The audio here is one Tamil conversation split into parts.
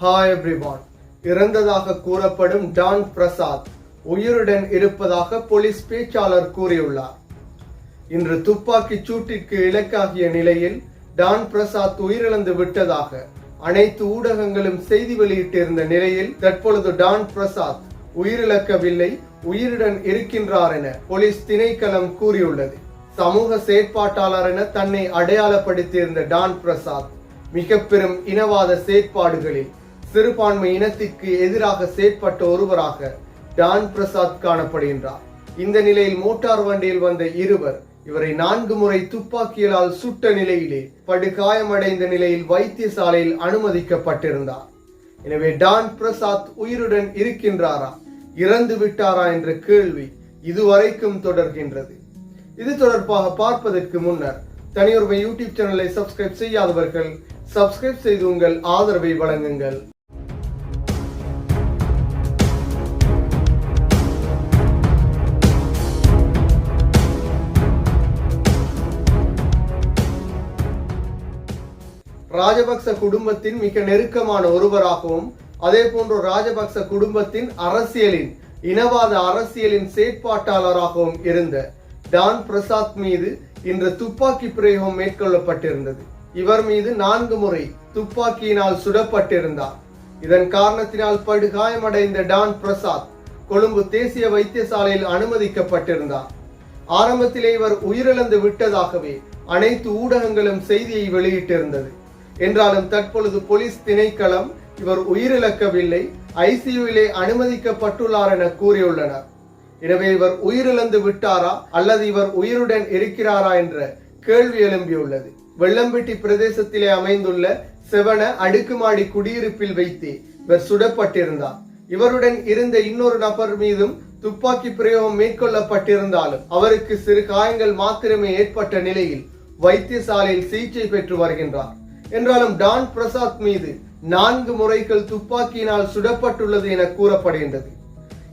Hi everyone. இறந்ததாக கூறப்படும் டான் பிரசாத் உயிருடன் இருப்பதாக போலீஸ் பேச்சாளர் கூறியுள்ளார். இன்று துப்பாக்கிச் சூட்டிற்கு இலக்காகிய நிலையில் டான் பிரசாத் உயிரிழந்து விட்டதாக அனைத்து ஊடகங்களும் செய்தி வெளியிட்டிருந்த நிலையில் தற்பொழுது டான் பிரசாத் உயிரிழக்கவில்லை, உயிருடன் இருக்கின்றார் என போலீஸ் திணைக்களம் கூறியுள்ளது. சமூக செயற்பாட்டாளர் என தன்னை அடையாளப்படுத்தியிருந்த டான் பிரசாத் மிக பெரும் இனவாத செயற்பாடுகளில் சிறுபான்மை இனத்திற்கு எதிராக செயற்பட்ட ஒருவராக டான் பிரசாத் காணப்படுகின்றார். இந்த நிலையில் மோட்டார் வண்டியில் வந்த இருவர் இவரை 4 முறை துப்பாக்கியால் சுட்ட நிலையிலே படுகாயமடைந்த நிலையில் வைத்தியசாலையில் அனுமதிக்கப்பட்டிருந்தார். எனவே டான் பிரசாத் உயிருடன் இருக்கின்றாரா, இறந்து விட்டாரா என்ற கேள்வி இதுவரைக்கும் தொடர்கின்றது. இது தொடர்பாக பார்ப்பதற்கு முன்னர் தனியொருமை யூடியூப் சேனலை சப்ஸ்கிரைப் செய்யாதவர்கள் சப்ஸ்கிரைப் செய்து உங்கள் ஆதரவை வழங்குங்கள். ராஜபக்ச குடும்பத்தின் மிக நெருக்கமான ஒருவராகவும் அதே போன்று ராஜபக்ச குடும்பத்தின் அரசியலின் இனவாத அரசியலின் செயற்பாட்டாளராகவும் இருந்த டான் பிரசாத் மீது இன்று துப்பாக்கி பிரயோகம் மேற்கொள்ளப்பட்டிருந்தது. இவர் மீது 4 முறை துப்பாக்கியினால் சுடப்பட்டிருந்தார். இதன் காரணத்தினால் படுகாயமடைந்த டான் பிரசாத் கொழும்பு தேசிய வைத்தியசாலையில் அனுமதிக்கப்பட்டிருந்தார். ஆரம்பத்திலே இவர் உயிரிழந்து விட்டதாகவே அனைத்து ஊடகங்களும் செய்தியை வெளியிட்டிருந்தது. என்றாலும் தற்பொழுது போலீஸ் திணைக்களம் இவர் உயிரிழக்கவில்லை, ஐசியூவிலே அனுமதிக்கப்பட்டுள்ளார் என கூறியுள்ளனர். எனவே இவர் உயிரிழந்து விட்டாரா அல்லது இவர் உயிருடன் இருக்கிறாரா என்ற கேள்வி எழும்பியுள்ளது. வெள்ளம்பட்டி பிரதேசத்திலே அமைந்துள்ள செவன அடுக்குமாடி குடியிருப்பில் வைத்து இவர் சுடப்பட்டிருந்தார். இவருடன் இருந்த இன்னொரு நபர் மீதும் துப்பாக்கி பிரயோகம் மேற்கொள்ளப்பட்டிருந்தாலும் அவருக்கு சிறு காயங்கள் மாத்திரமே ஏற்பட்ட நிலையில் வைத்தியசாலையில் சிகிச்சை பெற்று வருகின்றார். என்றாலும் டான் பிரசாத் மீது 4 முறைகள் துப்பாக்கியினால் சுடப்பட்டுள்ளது என கூறப்படுகின்றது.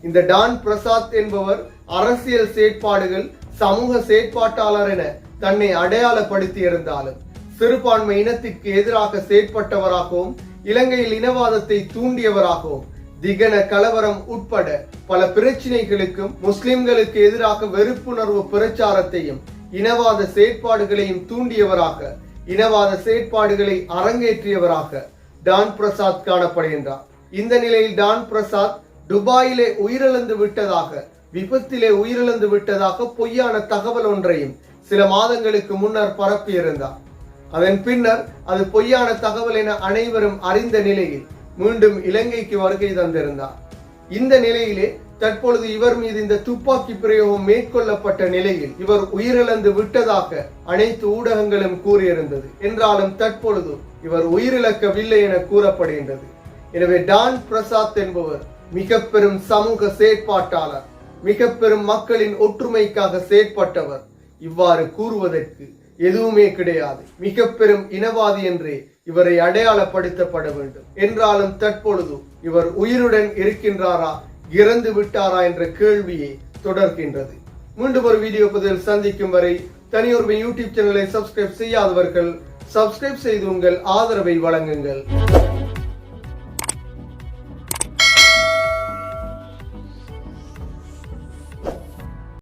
இந்த டான் பிரசாத் என்பவர் அரசியல் செயற்பாடுகள் சமூக செயற்பாட்டாளர் என தன்னை அடையாளப்படுத்தி இருந்தாலும் சிறுபான்மை இனத்திற்கு எதிராக செயற்பட்டவராகவும் இலங்கையில் இனவாதத்தை தூண்டியவராகவும் திகன கலவரம் உட்பட பல பிரச்சினைகளுக்கும் முஸ்லிம்களுக்கு எதிராக வெறுப்புணர்வு பிரச்சாரத்தையும் இனவாத செயற்பாடுகளையும் தூண்டியவராக இனவாத செயற்பாடுகளை அரங்கேற்றியவராக டான் பிரசாத் காணப்படுகின்றார். இந்த நிலையில் டான் பிரசாத் துபாயிலே உயிரிழந்து விட்டதாக விபத்திலே உயிரிழந்து விட்டதாக பொய்யான தகவல் ஒன்றையும் சில மாதங்களுக்கு முன்னர் பரப்பியிருந்தார். அதன் பின்னர் அது பொய்யான தகவல் என அனைவரும் அறிந்த நிலையில் மீண்டும் இலங்கைக்கு வருகை தந்திருந்தார். இந்த நிலையிலே தற்பொழுது இவர் மீது இந்த துப்பாக்கி பிரயோகம் மேற்கொள்ளப்பட்ட நிலையில் இவர் உயிரிழந்து விட்டதாக அனைத்து ஊடகங்களும் கூறியிருந்தது. என்றாலும் தற்பொழுது இவர் உயிரிழக்கவில்லை என கூறப்படுகின்றது. எனவே டான் பிரசாத் என்பவர் மிக பெரும் சமூக செயற்பாட்டாளர், மிக பெரும் மக்களின் ஒற்றுமைக்காக செயற்பட்டவர். இவ்வாறு கூறுவதற்கு எதுவுமே கிடையாது. மிக பெரும் இனவாதி என்றே இவரை அடையாளப்படுத்தப்பட வேண்டும். என்றாலும் தற்பொழுது இவர் உயிருடன் இருக்கின்றாரா, இறந்து விட்டாரா என்ற கேள்வியை தொடர்கின்றது. மீண்டும் ஒரு வீடியோ பதிவில் சந்திக்கும் வரை தனியொருமை யூடியூப் சேனலை சப்ஸ்கிரைப் செய்யாதவர்கள் சப்ஸ்கிரைப் செய்து உங்கள் ஆதரவை வழங்குங்கள்.